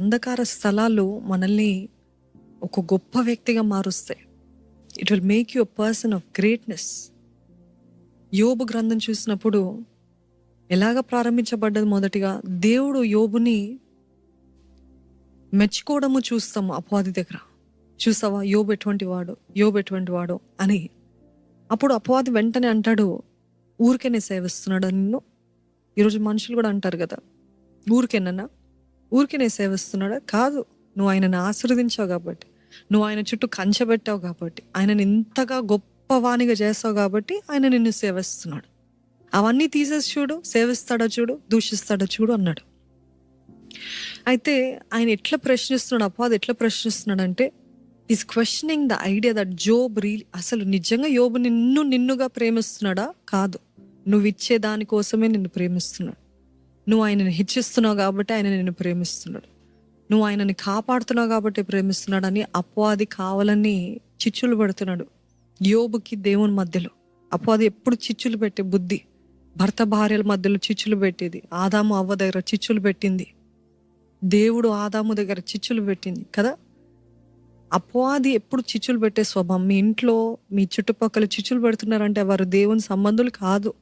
అంధకార స్థలాలు మనల్ని ఒక గొప్ప వ్యక్తిగా మారుస్తాయి. It will make you a person of greatness. యోబు గ్రంథం చూసినప్పుడు ఎలాగ ప్రారంభించబడ్డది? మొదటిగా దేవుడు యోబుని మెచ్చుకోవడము చూస్తాము అపవాది దగ్గర. చూసావా యోబు ఎటువంటి వాడు, యోబు ఎటువంటి వాడు అని. అప్పుడు అపవాది వెంటనే అంటాడు, ఊరికేనే సేవిస్తున్నాడు నిన్ను. ఈరోజు మనుషులు కూడా అంటారు కదా, ఊరికేనే సేవిస్తున్నాడా? కాదు, నువ్వు ఆయనను ఆశీర్వదించావు కాబట్టి, నువ్వు ఆయన చుట్టూ కంచెబెట్టావు కాబట్టి, ఆయనను ఇంతగా గొప్పవానిగా చేస్తావు కాబట్టి ఆయన నిన్ను సేవిస్తున్నాడు. అవన్నీ తీసేసి చూడు, సేవిస్తాడో చూడు, దూషిస్తాడో చూడు అన్నాడు. అయితే ఆయన ఎట్లా ప్రశ్నిస్తున్నాడు, అపవాది ఎట్లా ప్రశ్నిస్తున్నాడు అంటే, is questioning the idea that Job అసలు నిజంగా యోబు నిన్నుగా ప్రేమిస్తున్నాడా? కాదు, నువ్వు ఇచ్చే దానికోసమే నిన్ను ప్రేమిస్తున్నాడు. నువ్వు ఆయనని హెచ్చిస్తున్నావు కాబట్టి ఆయన నిన్ను ప్రేమిస్తున్నాడు. నువ్వు ఆయనని కాపాడుతున్నావు కాబట్టి ప్రేమిస్తున్నాడు అని అపవాది కావాలని చిచ్చులు పెడుతున్నాడు యోబుకి దేవుని మధ్యలో. అపవాది ఎప్పుడు చిచ్చులు పెట్టే బుద్ధి. భర్త భార్యల మధ్యలో చిచ్చులు పెట్టేది. ఆదాము అవ్వ దగ్గర చిచ్చులు పెట్టింది. దేవుడు ఆదాము దగ్గర చిచ్చులు పెట్టింది కదా. అపవాది ఎప్పుడు చిచ్చులు పెట్టే స్వభావం. మీ ఇంట్లో మీ చుట్టుపక్కల చిచ్చులు పెడుతున్నారంటే వారు దేవుని సంబంధులు కాదు.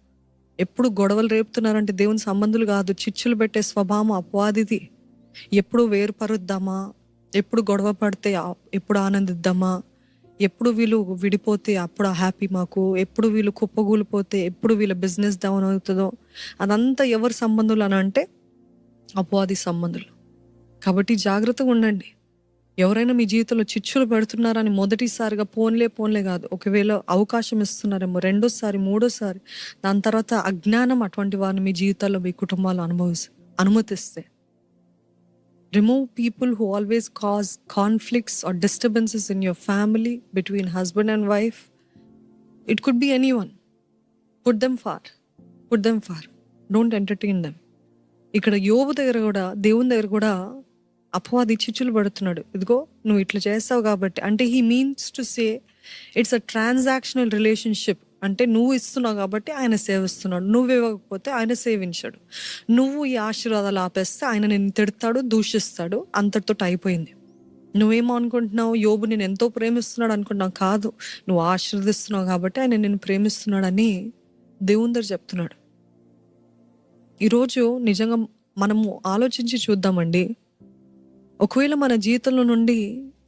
ఎప్పుడు గొడవలు రేపుతున్నారంటే దేవుని సంబంధులు కాదు. చిచ్చులు పెట్టే స్వభావం అపవాదిది. ఎప్పుడు వేరుపరుద్దామా, ఎప్పుడు గొడవ పడితే ఎప్పుడు ఆనందిద్దామా, ఎప్పుడు వీళ్ళు విడిపోతే అప్పుడు హ్యాపీ మాకు, ఎప్పుడు వీళ్ళు కుప్పగూలిపోతే, ఎప్పుడు వీళ్ళ బిజినెస్ డౌన్ అవుతుందో, అదంతా ఎవరి సంబంధులు అని అంటే అపవాది సంబంధులు. కాబట్టి జాగ్రత్తగా ఉండండి. ఎవరైనా మీ జీవితంలో చిచ్చులు పెడుతున్నారని మొదటిసారిగా పోన్లే కాదు, ఒకవేళ అవకాశం ఇస్తున్నారేమో రెండోసారి, మూడోసారి, దాని తర్వాత అజ్ఞానం అటువంటి వారిని మీ జీవితాల్లో మీ కుటుంబాలు అనుమతిస్తే, remove people who always cause conflicts or disturbances in your family between husband and wife. It could be anyone. Put them far. Don't entertain them. ఇక్కడ యోబు దగ్గర కూడా, దేవుని దగ్గర కూడా అపవాది చిచ్చులు పడుతున్నాడు. ఇదిగో నువ్వు ఇట్లా చేస్తావు కాబట్టి, అంటే he means to say it's a transactional relationship. అంటే నువ్వు ఇస్తున్నావు కాబట్టి ఆయన సేవిస్తున్నాడు, నువ్వు ఇవ్వకపోతే ఆయన సేవించాడు. నువ్వు ఈ ఆశీర్వాదాలు ఆపేస్తే ఆయన నిన్ను తిడతాడు, దూషిస్తాడు. అంతటితో అయిపోయింది. నువ్వేమో అనుకుంటున్నావు, యోబు నేను ఎంతో ప్రేమిస్తున్నాడు అనుకుంటున్నావు. కాదు, నువ్వు ఆశీర్వదిస్తున్నావు కాబట్టి ఆయన నిన్ను ప్రేమిస్తున్నాడు అని దేవుని దగ్గర చెప్తున్నాడు. ఈరోజు నిజంగా మనము ఆలోచించి చూద్దామండి. ఒకవేళ మన జీవితంలో నుండి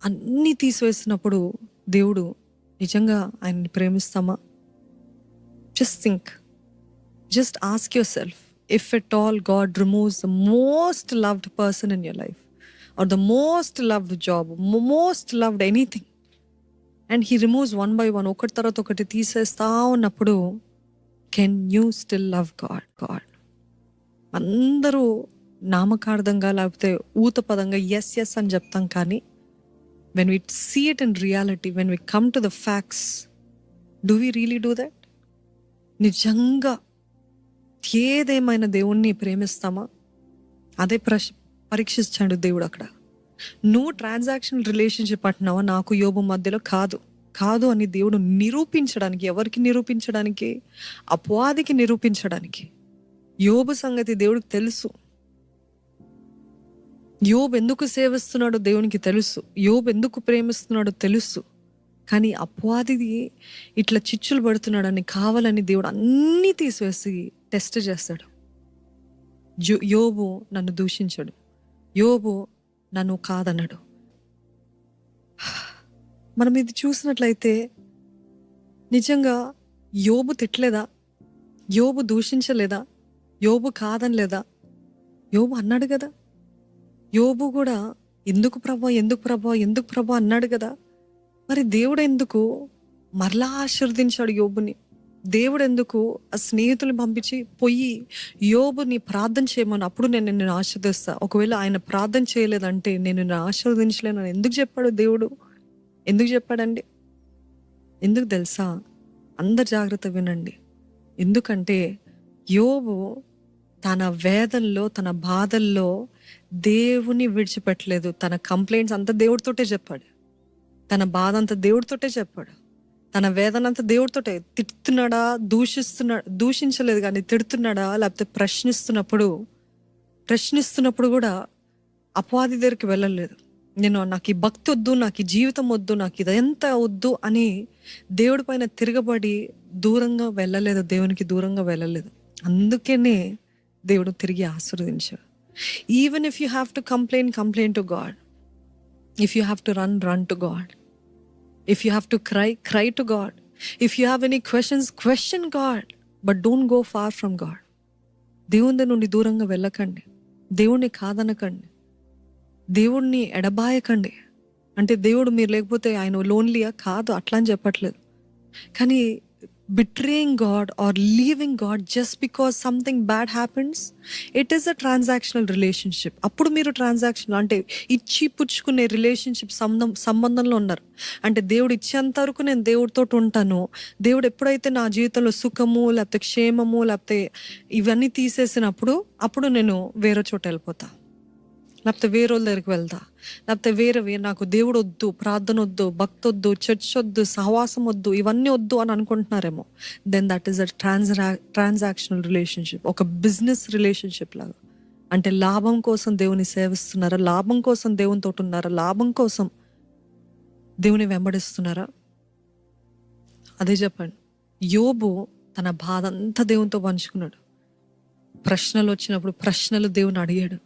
అన్నీ తీసివేసినప్పుడు దేవుడు నిజంగా ఆయన్ని ప్రేమిస్తామా? Just think. Just ask yourself, if at all God removes the most loved person in your life, or the most loved job, most loved anything, and he removes one by one, ఒకటి తర్వాత ఒకటి తీసేస్తా ఉన్నప్పుడు, can you still love God? అందరూ నామకార్థంగా లేకపోతే ఊత పదంగా yes అని చెప్తాం, కానీ when we see it in reality, when we come to the facts, do we really do that? నిజంగా ఏదేమైనా దేవుణ్ణి ప్రేమిస్తామా? అదే పరీక్షించాడు దేవుడు అక్కడ. నువ్వు ట్రాన్సాక్షనల్ రిలేషన్షిప్ అంటున్నావా నాకు యోబు మధ్యలో? కాదు అని దేవుడు నిరూపించడానికి. ఎవరికి నిరూపించడానికి? అపవాదికి నిరూపించడానికి. యోబు సంగతి దేవుడికి తెలుసు. యోబు ఎందుకు సేవిస్తున్నాడో దేవునికి తెలుసు. యోబు ఎందుకు ప్రేమిస్తున్నాడో తెలుసు. కానీ అపవాదిది ఇట్లా చిచ్చులు పడుతున్నాడని కావాలని దేవుడు అన్నీ తీసివేసి టెస్ట్ చేస్తాడు. యోబు నన్ను దూషించాడు, యోబు నన్ను కాదన్నాడు. మనం ఇది చూసినట్లయితే నిజంగా యోబు తిట్టలేదా? యోబు దూషించలేదా? యోబు కాదనలేదా? యోబు అన్నాడు కదా. యోబు కూడా ఎందుకు ప్రభా అన్నాడు కదా. మరి దేవుడు ఎందుకు మరలా ఆశీర్వదించాడు యోబుని? దేవుడు ఎందుకు ఆ స్నేహితులు పంపించి పోయి యోబుని ప్రార్థన చేయమని, అప్పుడు నేను నిన్ను ఆశీర్వదిస్తా, ఒకవేళ ఆయన ప్రార్థన చేయలేదంటే నేను నిన్ను ఆశీర్వదించలేను అని ఎందుకు చెప్పాడు దేవుడు? ఎందుకు చెప్పాడండి? ఎందుకు తెలుసా? అందరు జాగ్రత్త వినండి. ఎందుకంటే యోబు తన వేదనలో, తన బాధల్లో దేవుని విడిచిపెట్టలేదు. తన కంప్లైంట్స్ అంతా దేవుడితోటే చెప్పాడు. తన బాధ అంతా దేవుడితోటే చెప్పాడు. తన వేదన అంతా దేవుడితోటే. తిడుతున్నాడా, దూషించలేదు కానీ తిడుతున్నాడా, లేకపోతే ప్రశ్నిస్తున్నప్పుడు కూడా అపవాది దగ్గరికి వెళ్ళలేదు. నాకు ఈ భక్తి వద్దు, నాకు ఈ జీవితం వద్దు, నాకు ఇదంతా వద్దు అని దేవుడి పైన తిరగబడి దూరంగా వెళ్ళలేదు, దేవునికి దూరంగా వెళ్ళలేదు. అందుకనే దేవుడు తిరిగి ఆశీర్వదించాడు. Even if you have to complain to God. If you have to run to God. If you have to cry to God. If you have any question God, but don't go far from God. దేవుని నుండి దూరంగా వెళ్ళకండి, దేవుణ్ణి కాదనకండి, దేవుణ్ణి ఎడబాయకండి. అంటే దేవుడు మీరు లేకపోతే ఆయన లోన్లీయా? కాదు, అట్లా అని చెప్పట్లేదు. కానీ betraying God or leaving God just because something bad happens, it is a transactional relationship. అప్పుడు మీరు ట్రాన్సాక్షన్ అంటే ఇచ్చి పుచ్చుకునే రిలేషన్షిప్ సంబంధంలో ఉన్నారు. అంటే దేవుడు ఇచ్చేంత వరకు నేను దేవుడితో ఉంటాను. దేవుడు ఎప్పుడైతే నా జీవితంలో సుఖము లేకపోతే క్షేమము లేకపోతే ఇవన్నీ తీసేసినప్పుడు అప్పుడు నేను వేరే చోట వెళ్ళిపోతా, లేకపోతే వేరే వాళ్ళ దగ్గరికి వెళ్తా, లేకపోతే వేరే నాకు దేవుడు వద్దు, ప్రార్థన వద్దు, భక్తి వద్దు, చర్చ్ వద్దు, సహవాసం వద్దు, ఇవన్నీ వద్దు అని అనుకుంటున్నారేమో. Then that is a transactional relationship, ఒక బిజినెస్ రిలేషన్షిప్ లాగా. అంటే లాభం కోసం దేవుని సేవిస్తున్నారా? లాభం కోసం దేవునితో ఉన్నారా? లాభం కోసం దేవుని వెంబడిస్తున్నారా? అదే చెప్పండి. యోబు తన బాధ అంతా దేవునితో పంచుకున్నాడు. ప్రశ్నలు వచ్చినప్పుడు ప్రశ్నలు దేవుని అడిగాడు.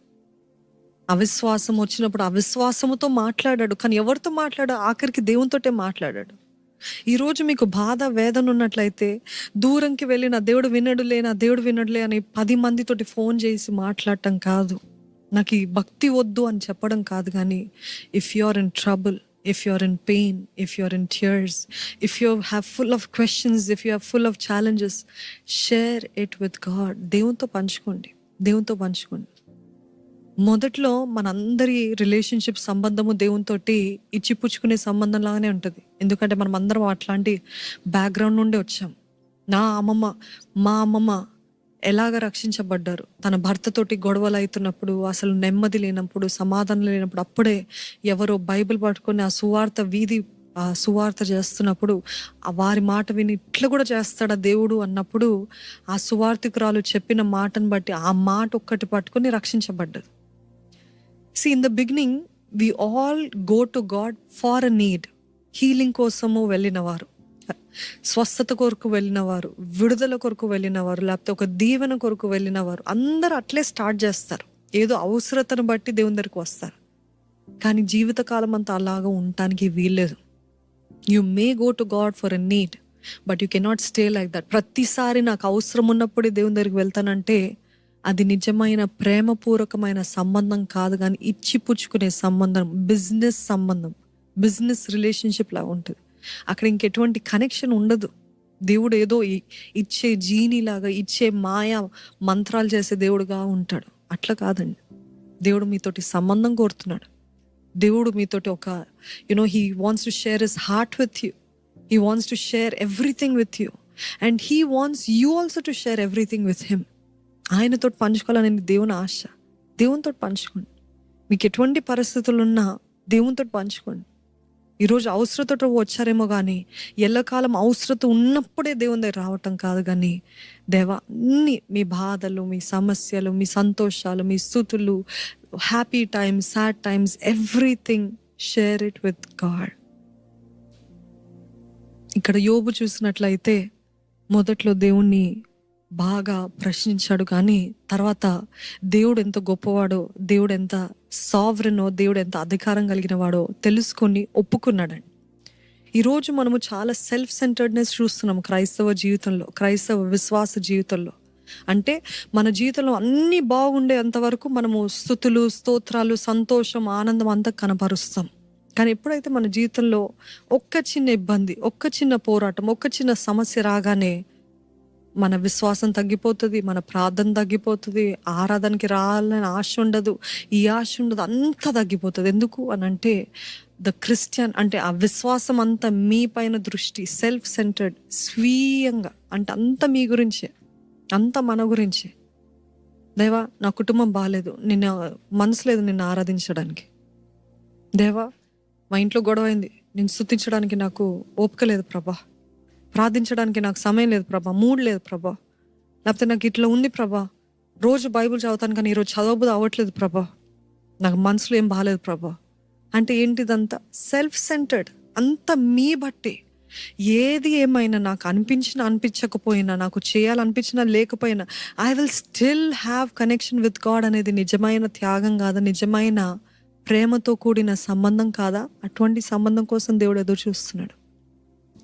అవిశ్వాసం వచ్చినప్పుడు అవిశ్వాసముతో మాట్లాడాడు. కానీ ఎవరితో మాట్లాడా? ఆఖరికి దేవునితోటే మాట్లాడాడు. ఈరోజు మీకు బాధ వేదన ఉన్నట్లయితే దూరంకి వెళ్ళి నా దేవుడు వినడులే అని 10 మందితోటి ఫోన్ చేసి మాట్లాడటం కాదు, నాకు ఈ భక్తి వద్దు అని చెప్పడం కాదు. కానీ if you are in trouble, if you are in pain, if you are in tears, if you have full of questions, if you have full of challenges, share it with God. దేవునితో పంచుకోండి. మొదట్లో మనందరి relationship సంబంధము దేవునితోటి ఇచ్చిపుచ్చుకునే సంబంధం లాగానే ఉంటుంది. ఎందుకంటే మనం అందరం అట్లాంటి బ్యాక్గ్రౌండ్ నుండి వచ్చాం. మా అమ్మమ్మ ఎలాగ రక్షించబడ్డారు? తన భర్తతోటి గొడవలు అవుతున్నప్పుడు, అసలు నెమ్మది లేనప్పుడు, సమాధానం లేనప్పుడు, అప్పుడే ఎవరో బైబిల్ పట్టుకొని ఆ సువార్త చేస్తున్నప్పుడు వారి మాట విని ఇట్లా కూడా చేస్తాడా దేవుడు అన్నప్పుడు ఆ సువార్థికురాలు చెప్పిన మాటను బట్టి ఆ మాట ఒక్కటి పట్టుకొని రక్షించబడ్డది. See, in the beginning, we all go to God for a need. Healing కోసము వెళ్ళినవారు, స్వస్థత కొరకు వెళ్ళినవారు, విడుదల కొరకు వెళ్ళినవారు, లేకపోతే ఒక దీవెన కొరకు వెళ్ళినవారు అందరూ అట్లే స్టార్ట్ చేస్తారు. ఏదో అవసరతను బట్టి దేవుని దగ్గరికి వస్తారు. కానీ జీవితకాలం అంతా అలాగా ఉండటానికి వీల్లేదు. You may go to God for a need, but you cannot stay like that. ప్రతిసారి నాకు అవసరం ఉన్నప్పుడే దేవుని దగ్గరికి వెళ్తానంటే అది నిజమైన ప్రేమపూర్వకమైన సంబంధం కాదు, కానీ ఇచ్చిపుచ్చుకునే సంబంధం, బిజినెస్ రిలేషన్షిప్ లాగా ఉంటుంది. అక్కడ ఇంకెటువంటి కనెక్షన్ ఉండదు. దేవుడు ఏదో ఇచ్చే జీనీలాగా, ఇచ్చే మాయా మంత్రాలు చేసే దేవుడుగా ఉంటాడు. అట్లా కాదండి. దేవుడు మీతోటి సంబంధం కోరుతున్నాడు. దేవుడు మీతోటి ఒక he wants to share his heart with you. He wants to share everything with you and he wants you also to share everything with him. ఆయనతో పంచుకోవాలని దేవుని ఆశ. దేవునితో పంచుకోండి. మీకు ఎటువంటి పరిస్థితులు ఉన్నా దేవునితో పంచుకోండి. ఈరోజు అవసరతతో వచ్చారేమో కానీ ఎల్లకాలం అవసరత ఉన్నప్పుడే దేవుని దగ్గర రావటం కాదు. కానీ దేవా, అన్ని మీ బాధలు, మీ సమస్యలు, మీ సంతోషాలు, మీ స్తుతులు, happy times, sad times, everything share it with God. ఇక్కడ యోబు చూసినట్లయితే మొదట్లో దేవుణ్ణి బాగా ప్రశ్నించాడు, కానీ తర్వాత దేవుడు ఎంత గొప్పవాడో, దేవుడు ఎంత సావరెనో, దేవుడు ఎంత అధికారం కలిగిన వాడో తెలుసుకొని ఒప్పుకున్నాడండి. ఈరోజు మనము చాలా సెల్ఫ్ సెంటర్డ్నెస్ చూస్తున్నాం క్రైస్తవ జీవితంలో, క్రైస్తవ విశ్వాస జీవితంలో. అంటే మన జీవితంలో అన్నీ బాగుండేంత వరకు మనము స్తుతులు, స్తోత్రాలు, సంతోషం, ఆనందం అంతా కనపరుస్తాం. కానీ ఎప్పుడైతే మన జీవితంలో ఒక్క చిన్న ఇబ్బంది, ఒక్క చిన్న పోరాటం, ఒక్క చిన్న సమస్య రాగానే మన విశ్వాసం తగ్గిపోతుంది, మన ప్రార్థన తగ్గిపోతుంది, ఆరాధనకి రావాలని ఆశ ఉండదు, ఈ ఆశ ఉండదు, అంతా తగ్గిపోతుంది. ఎందుకు అని అంటే క్రిస్టియన్ అంటే ఆ విశ్వాసం అంతా మీ పైన దృష్టి, సెల్ఫ్ సెంటర్డ్, స్వీయంగా, అంటే అంత మీ గురించే, అంత మన గురించే. దేవా, నా కుటుంబం బాగాలేదు, మనసు లేదు నిన్ను ఆరాధించడానికి. దేవా, మా ఇంట్లో గొడవైంది, నేను స్తుతించడానికి నాకు ఓపిక లేదు ప్రభా, ప్రార్థించడానికి నాకు సమయం లేదు ప్రభా, మూడ్ లేదు ప్రభా, లేకపోతే నాకు ఇట్లా ఉంది ప్రభా, రోజు బైబిల్ చదువుతాను కానీ ఈరోజు చదవబుద్ధి అవ్వట్లేదు ప్రభా. నాకు మనసులో ఏం బాగాలేదు ప్రభా అంటే ఏంటిదంతా సెల్ఫ్ సెంటర్డ్, అంత మీ బట్టే. ఏది ఏమైనా నాకు అనిపించినా అనిపించకపోయినా, నాకు చేయాలనిపించినా లేకపోయినా, I will still have connection with God అనేది నిజమైన త్యాగం కాదా? నిజమైన ప్రేమతో కూడిన సంబంధం కాదా? అటువంటి సంబంధం కోసం దేవుడు ఎదురు చూస్తున్నాడు.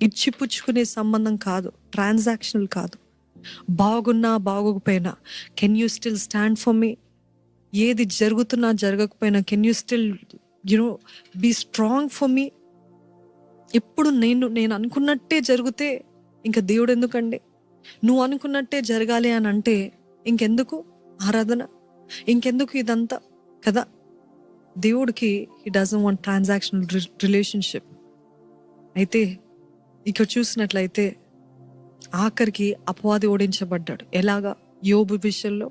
ఇచ్చిపుచ్చుకునే సంబంధం కాదు, ట్రాన్సాక్షనల్ కాదు. బాగున్నా బాగోకపోయినా can you still stand for me? ఏది జరుగుతున్నా జరగకపోయినా can you still be strong for me? ఎప్పుడు నేను అనుకున్నట్టే జరిగితే ఇంకా దేవుడు ఎందుకండి? నువ్వు అనుకున్నట్టే జరగాలి అని అంటే ఇంకెందుకు ఆరాధన, ఇంకెందుకు ఇదంతా కదా? దేవుడికి he doesn't want transactional relationship. అయితే ఇక్కడ చూసినట్లయితే ఆఖరికి అపవాది ఓడించబడ్డాడు. ఎలాగా? యోబు విషయంలో.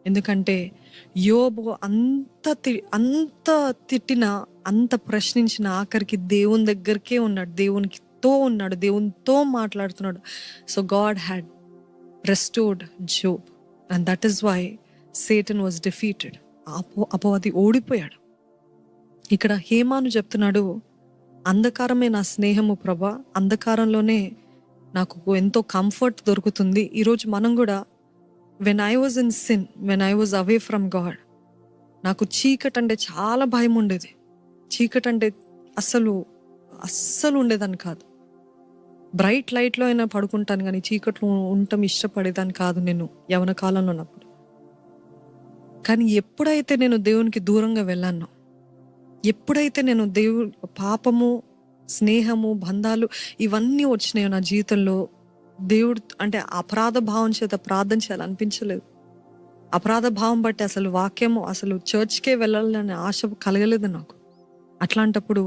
ఎందుకంటే యోబు అంత తిట్టినా, అంత ప్రశ్నించిన ఆఖరికి దేవుని దగ్గరికే ఉన్నాడు, దేవునితో మాట్లాడుతున్నాడు. So God had restored Job and that is why Satan was defeated. అపవాది ఓడిపోయాడు. ఇక్కడ హేమాను చెప్తున్నాడు, అంధకారమే నా స్నేహము ప్రభా, అంధకారంలోనే నాకు ఎంతో కంఫర్ట్ దొరుకుతుంది. ఈరోజు మనం కూడా when I was in sin, when I was away from God, నాకు చీకటి అంటే చాలా భయం ఉండేది. చీకటి అంటే అస్సలు ఉండేదాన్ని కాదు. బ్రైట్ లైట్లో అయినా పడుకుంటాను కానీ చీకట్లో ఉండటం ఇష్టపడేదాన్ని కాదు నేను యవన కాలంలో ఉన్నప్పుడు. కానీ ఎప్పుడైతే నేను దేవునికి దూరంగా వెళ్ళానో, ఎప్పుడైతే నేను పాపము, స్నేహము, బంధాలు ఇవన్నీ వచ్చినాయో నా జీవితంలో, దేవుడు అంటే అపరాధ భావం చేత ప్రార్థన చేయాలనిపించలేదు. అపరాధ భావం బట్టి అసలు వాక్యము, అసలు చర్చ్కే వెళ్ళాలనే ఆశ కలగలేదు నాకు. అట్లాంటప్పుడు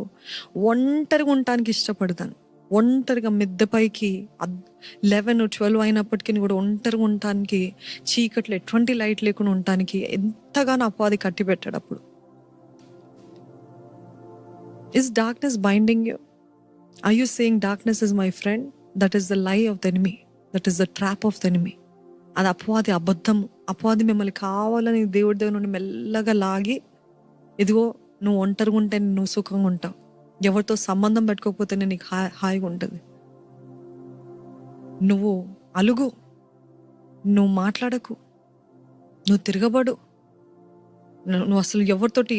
ఒంటరిగా ఉండటానికి ఇష్టపడతాను. ఒంటరిగా మిద్దెపైకి 11-12 అయినప్పటికీ కూడా ఒంటరిగా ఉండటానికి, చీకట్లో ఎటువంటి లైట్ లేకుండా ఉండటానికి ఎంతగానో అపవాది కట్టి పెట్టాడు. అప్పుడు is darkness binding you? Are you saying darkness is my friend? That is the lie of the enemy, that is the trap of the enemy. అది అపవాది అబద్ధము. అపవాది మిమ్మల్ని కావాలని దేవుడి దగ్గర నుండి మెల్లగా లాగి, ఇదిగో నువ్వు ఒంటరిగా ఉంటే నువ్వు సుఖంగా ఉంటావు, ఎవరితో సంబంధం పెట్టుకోకపోతే నీకు హాయిగా ఉంటుంది, నువ్వు అలుగు, నువ్వు మాట్లాడకు, నువ్వు తిరగబడు, నువ్వు అసలు ఎవరితోటి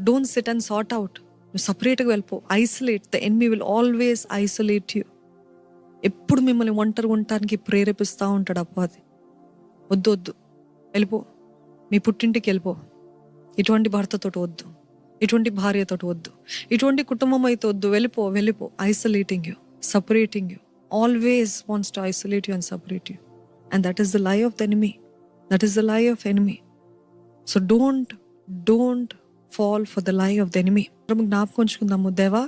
don't SIT and sort out, నువ్వు సపరేట్గా వెళ్ళిపో. Isolate. The enemy will always isolate you. ఎప్పుడు మిమ్మల్ని ఒంటరిగా ఉండటానికి ప్రేరేపిస్తూ ఉంటాడు అపవాది. వద్దు, వెళ్ళిపో, మీ పుట్టింటికి వెళ్ళిపో, ఇటువంటి భర్తతోటి వద్దు, ఇటువంటి భార్యతోటి వద్దు, ఇటువంటి కుటుంబం అయితే వద్దు, వెళ్ళిపో. Isolating you, separating you, always wants to isolate you and separate you. And that is the lie of the enemy, that is the lie of enemy. So don't fall for the lie of the enemy. జ్ఞాపకం ఉంచుకుందాము, దేవా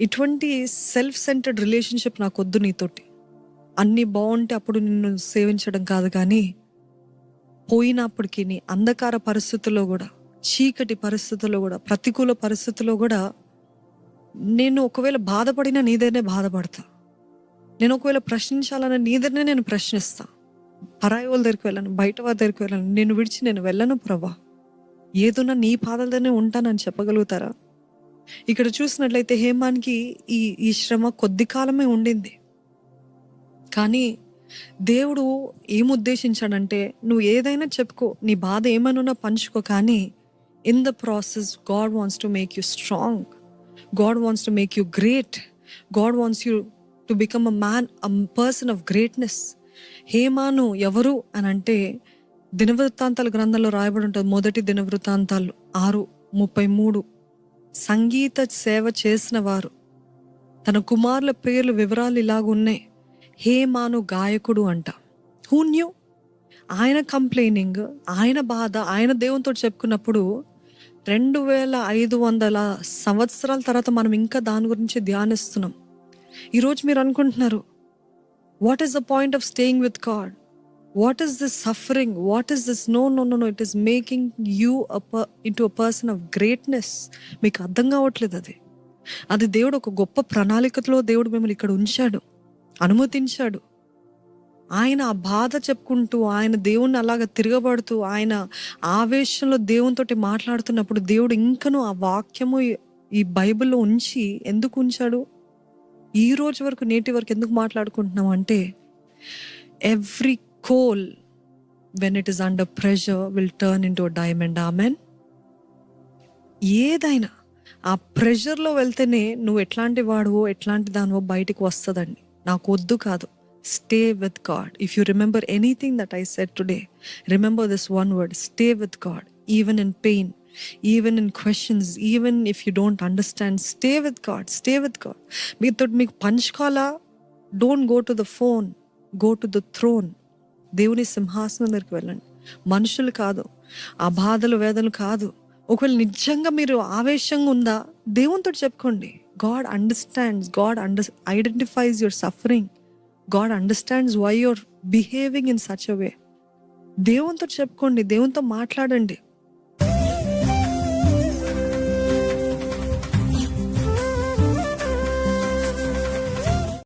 ఇటువంటి self centred relationship నాకు వద్దు నీతోటి. అన్నీ బాగుంటే అప్పుడు నిన్ను సేవించడం కాదు, కానీ పోయినప్పటికీ నీ అంధకార పరిస్థితుల్లో కూడా, చీకటి పరిస్థితుల్లో కూడా, ప్రతికూల పరిస్థితుల్లో కూడా నేను ఒకవేళ బాధపడినా నీదైనా బాధపడతా, నేను ఒకవేళ ప్రశ్నించాలన్నా నీదైనా నేను ప్రశ్నిస్తా. పరాయి వాళ్ళ దగ్గరికి వెళ్ళను, బయట వాళ్ళ దగ్గరికి వెళ్ళను, నేను విడిచి నేను వెళ్ళను ప్రభా, ఏదున్నా నీ పాదాలతోనే ఉంటానని చెప్పగలుగుతారా? ఇక్కడ చూసినట్లయితే హేమానికి ఈ శ్రమ కొద్ది కాలమే ఉండింది. కానీ దేవుడు ఏం ఉద్దేశించాడంటే, నువ్వు ఏదైనా చెప్పుకో, నీ బాధ ఏమైనా పంచుకో, కానీ in the process God wants to make you strong, God wants to make you great, God wants you to become a person of greatness. హేమాను ఎవరు అని అంటే, దినవృత్తాంతాల గ్రంథంలో రాయబడి ఉంటుంది. మొదటి దినవృత్తాంతాలు 6:33. సంగీత సేవ చేసిన వారు, తన కుమారుల పేర్ల వివరాలు ఇలాగున్నాయి. హేమాను గాయకుడు అంట. Who knew? ఆయన కంప్లైనింగ్, ఆయన బాధ, ఆయన దేవునితో చెప్పుకున్నప్పుడు 2500 సంవత్సరాల తర్వాత మనం ఇంకా దాని గురించి ధ్యానిస్తున్నాం. ఈరోజు మీరు అనుకుంటున్నారు, what is the point of staying with God? What is this suffering? What is this? No, it is making you into a person of greatness. మీకు అర్థం కావట్లేదు. అది దేవుడు ఒక గొప్ప ప్రణాళికలో దేవుడు మిమ్మల్ని ఇక్కడ ఉంచాడు, అనుమతించాడు. ఆయన ఆ బాధ చెప్పుకుంటూ, ఆయన దేవుణ్ణి అలాగా తిరగబడుతూ, ఆయన ఆవేశంలో దేవునితోటి మాట్లాడుతున్నప్పుడు దేవుడు ఇంకనూ ఆ వాక్యము ఈ బైబిల్‌లో ఉంచి ఎందుకు ఉంచాడు? ఈ రోజు వరకు, నేటి వరకు ఎందుకు మాట్లాడుకుంటున్నాం అంటే, every coal when it is under pressure will turn into a diamond. Amen. ఏదైనా ఆ ప్రెషర్‌లో వెళ్తేనే నువ్వు ఎట్లాంటి వాడివో, ఎట్లాంటి దానివో బయటికి వస్తదండి. నాకు వద్దు కాదు. Stay with God. If you remember anything that I said today, remember this one word: stay with God. Even in pain, even in questions, even if you don't understand, stay with God. Stay with God. మీతోటి మీకు పంచుకోవాలా? Don't go to the phone, go to the throne. దేవుని సింహాసనం దగ్గరికి వెళ్ళండి. మనుషులు కాదు, ఆ బాధలు వేదనలు కాదు. ఒకవేళ నిజంగా మీరు ఆవేశంగా ఉందా, దేవునితో చెప్పుకోండి. God understands. God identifies your suffering. God understands why you're behaving in such a way. దేవునితో చెప్పుకోండి, దేవునితో మాట్లాడండి.